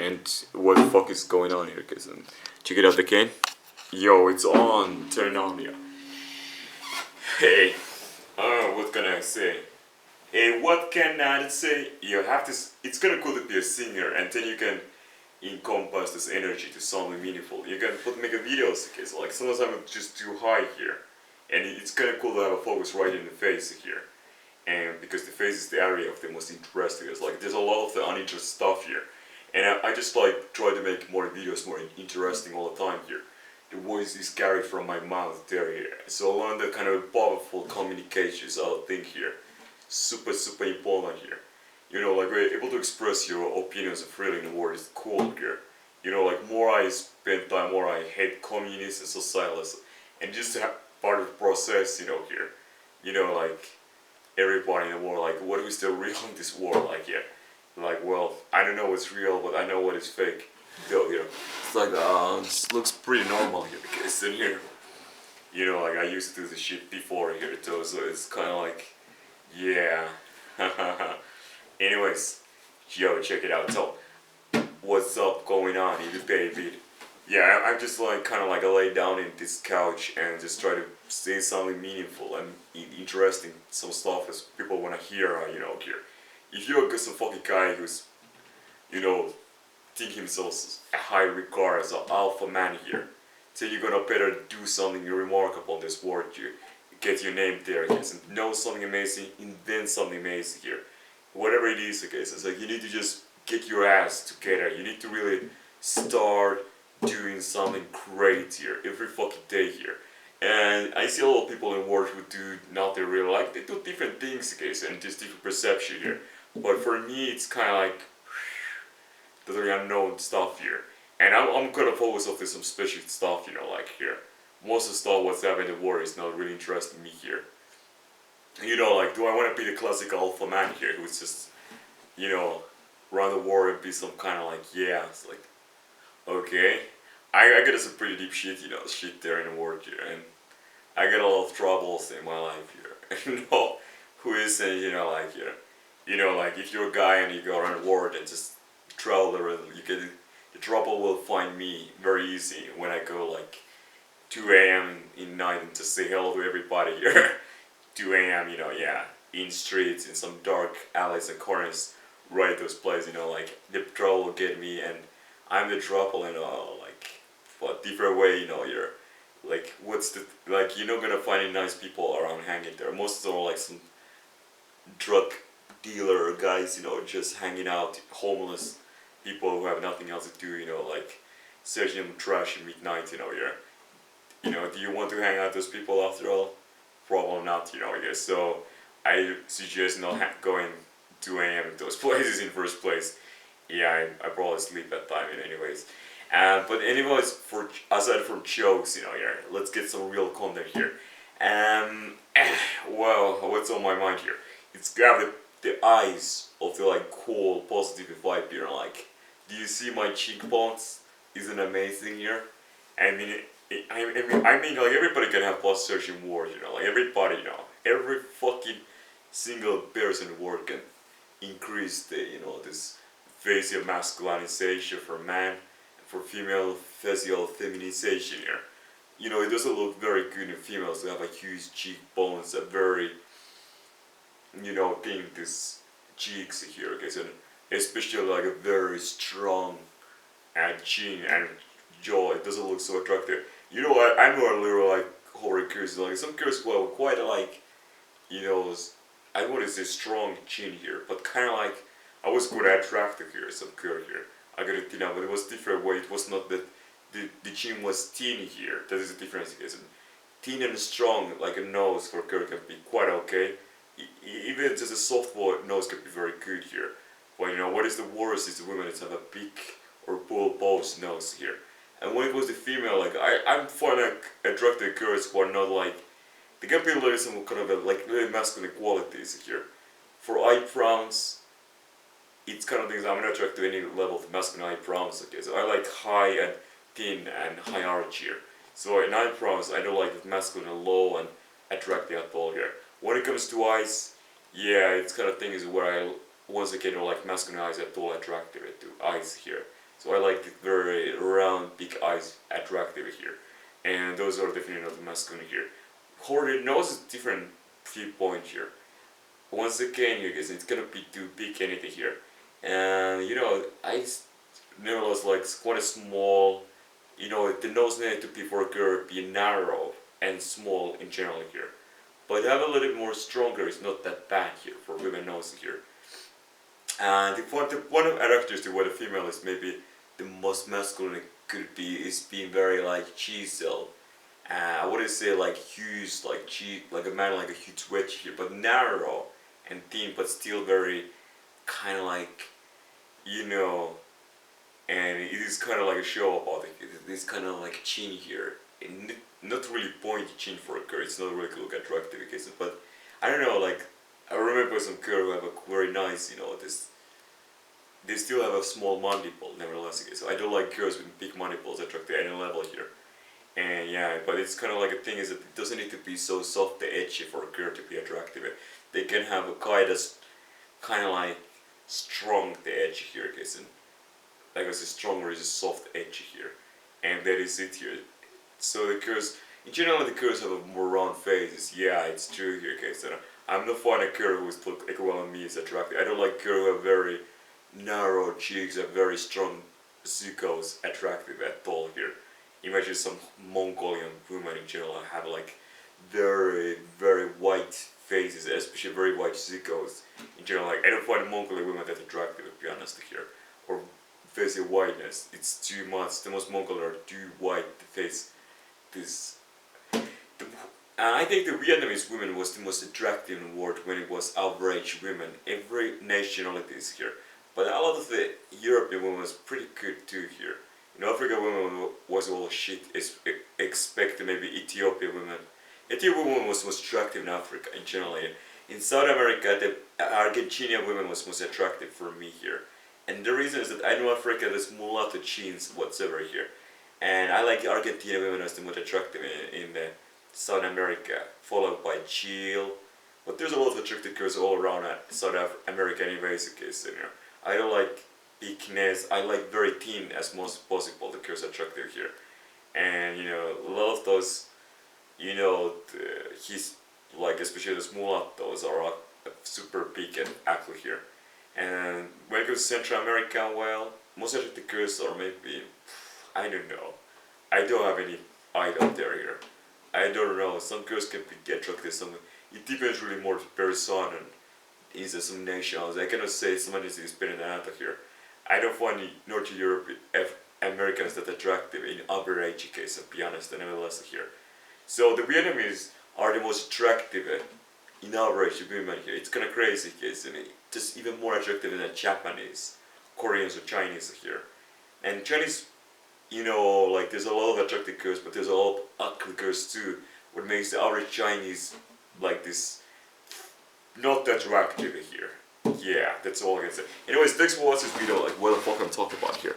And what the fuck is going on here? Cause check it out again. Yo, it's on. Turn on, yeah. Hey, what can I say? Hey, what can I say? You have to. It's kind of cool to be a singer, and then you can encompass this energy to something meaningful. You can make a videos. Okay, so like sometimes I'm just too high here, and it's kind of cool to have a focus right in the face here. And because the face is the area of the most interesting, it's like there's a lot of the uninteresting stuff here, and I just like try to make more videos more interesting all the time here. The voice is carried from my mouth there here, so one of the kind of powerful communications I think here, super important here. You know, like we're able to express your opinions freely in the world is cool here. You know, like more I spend time, more I hate communists and socialists, and just to have part of the process, you know, here. You know, like everybody in the world, like what is still real in this world, like yeah, like well, I don't know what's real, but I know what is fake. Though you know, it's like this looks pretty normal here because in here, you know, like I used to do this shit before here too, so it's kind of like, yeah. Anyways, yo, check it out. So, what's up going on, baby? Yeah, I'm just like kind of like I lay down in this couch and just try to say something meaningful and interesting, some stuff as people want to hear. You know, here. If you're just a fucking guy who's, you know, think himself a high regard as an alpha man here, then you're gonna better do something remarkable in this world. You get your name there, okay? So know something amazing, invent something amazing here. Whatever it is, okay? So it's like you need to just get your ass together. You need to really start doing something great here every fucking day here. And I see a lot of people in the world who do not they really like. They do different things, okay? So, and just different perception here. But for me, it's kind of like the unknown stuff here. And I'm gonna focus on some special stuff, you know, like here. Most of the stuff what's happening in the world is not really interesting me here. You know, like, do I want to be the classic alpha man here who's just, you know, run the war and be some kind of like, yeah, it's like, okay. I get some pretty deep shit, you know, shit there in the world here. And I get a lot of troubles in my life here. You know, who isn't, you know, like, you know, like, if you're a guy and you go around the world and just travel the rhythm, you get the trouble will find me very easy when I go like 2 a.m. in night and just say hello to everybody here. 2 a.m. you know, yeah, in streets, in some dark alleys and corners, right those places, you know, like the trouble will get me and I'm the trouble, you know, like for a different way, you know, you're like what's the like you're not gonna find any nice people around hanging there. Most of them are like some drug dealer guys, you know, just hanging out, homeless people who have nothing else to do, you know, like searching trash at midnight, you know, you know, do you want to hang out with those people after all? Probably not, you know, yeah. So I suggest not going 2 a.m. in those places in first place. Yeah, I probably sleep at time, anyways. But anyways, for aside from jokes, you know, yeah, let's get some real content here. Well, what's on my mind here? It's got the eyes of the like cool, positive vibe here, like. Do you see my cheekbones? Isn't amazing here? I mean, I mean, like everybody can have plus searching words, you know, like everybody, you know, every fucking single person in the world can increase the, you know, this facial masculinization for man, and for female facial feminization here. You know, it doesn't look very good in females who have a huge cheekbones, a very, you know, thing, this cheeks here, okay, so especially like a very strong chin and jaw, it doesn't look so attractive. You know what, I'm a little like horror curious, like some girls who are quite like, you know, I wouldn't say strong chin here, but kind of like, I was quite attractive here, some girl here. I got it thin out, but it was different way, it was not that the chin was thin here, that is the difference. Thin and strong, like a nose for a girl can be quite okay. Even just a soft nose can be very good here. But you know, what is the worst is the women that have a big or bulbous nose here. And when it was the female, like I'm finding like attracted girls who are not like, they can be like some kind of like really masculine qualities here. For eyebrows, it's kind of things I'm not attracted to any level of masculine eyebrows. Okay, so I like high and thin and high arch here. So in eyebrows, I don't like masculine and low and attractive at all here. When it comes to eyes, yeah, it's kind of things where I once again don't like masculine eyes at all attractive to eyes here. So I like the very round, big eyes, attractive here, and those are definitely not the masculine here. However, the nose is different viewpoint here. Once again, you guys, it's gonna be too big anything here, and I nevertheless like quite a small. The nose need to be for a girl be narrow and small in general here, but have a little bit more stronger. It's not that bad here for women nose here. And one of characters to what a female is maybe the most masculine it could be is being very like chisel. I wouldn't say like huge, like a man like a huge wedge here, but narrow and thin, but still very kind of like, you know, and it is kind of like a show about it. This kind of like chin here, and not really pointy chin for a girl. It's not really look attractive in cases, but I don't know. Like I remember some girl who have a very nice, this. They still have a small mandible, nevertheless. So I don't like girls with big mandibles attractive at any level here. And yeah, but it's kind of like a thing is that it doesn't need to be so soft and edgy for a girl to be attractive. They can have a guy that's kind of like strong the edge here, guys, and like I said, stronger is a soft edge here, and that is it here. So the girls, in general, the girls have a more round faces. Yeah, it's true here, guys. I'm not fond of a girl who is look equivalent to me is attractive. I don't like girls who have very narrow cheeks and very strong ziggos attractive at all here. Imagine some Mongolian women in general have like very, very white faces, especially very white ziggos. In general, like I don't find Mongolian women that attractive, to be honest here. Or face whiteness, it's too much. The most Mongol are too white to face this. I think the Vietnamese women was the most attractive in the world when it was average women. Every nationality is here. But a lot of the European women was pretty good too here. African women was all shit. Expect maybe Ethiopian women. Ethiopian women was most attractive in Africa in general. In South America, the Argentinian women was most attractive for me here. And the reason is that I know Africa there's mulatto genes whatsoever here. And I like Argentinian women as the most attractive in South America, followed by Chile. But there's a lot of attractive girls all around South America anyways, case, I don't like bigness. I like very thin as most possible. The girls are attractive here, and a lot of those, he's like especially the mulattoes are super big and ugly here. And when it goes to Central America, well, most attractive girls are maybe, I don't know. I don't have any idol there here. I don't know. Some girls can be attractive. Some it depends really more to person and is some nations. I cannot say someone is better than another here. I don't find North Europe Americans that attractive in average case, to be honest, nevertheless here. So the Vietnamese are the most attractive in average women here. It's kind of crazy case, and just even more attractive than the Japanese, Koreans or Chinese here. And Chinese, like there's a lot of attractive girls, but there's a lot of ugly girls too, what makes the average Chinese like this not that attractive here. Yeah, that's all I can say. Anyways, thanks for watching this video. Like, what the fuck I'm talking about here.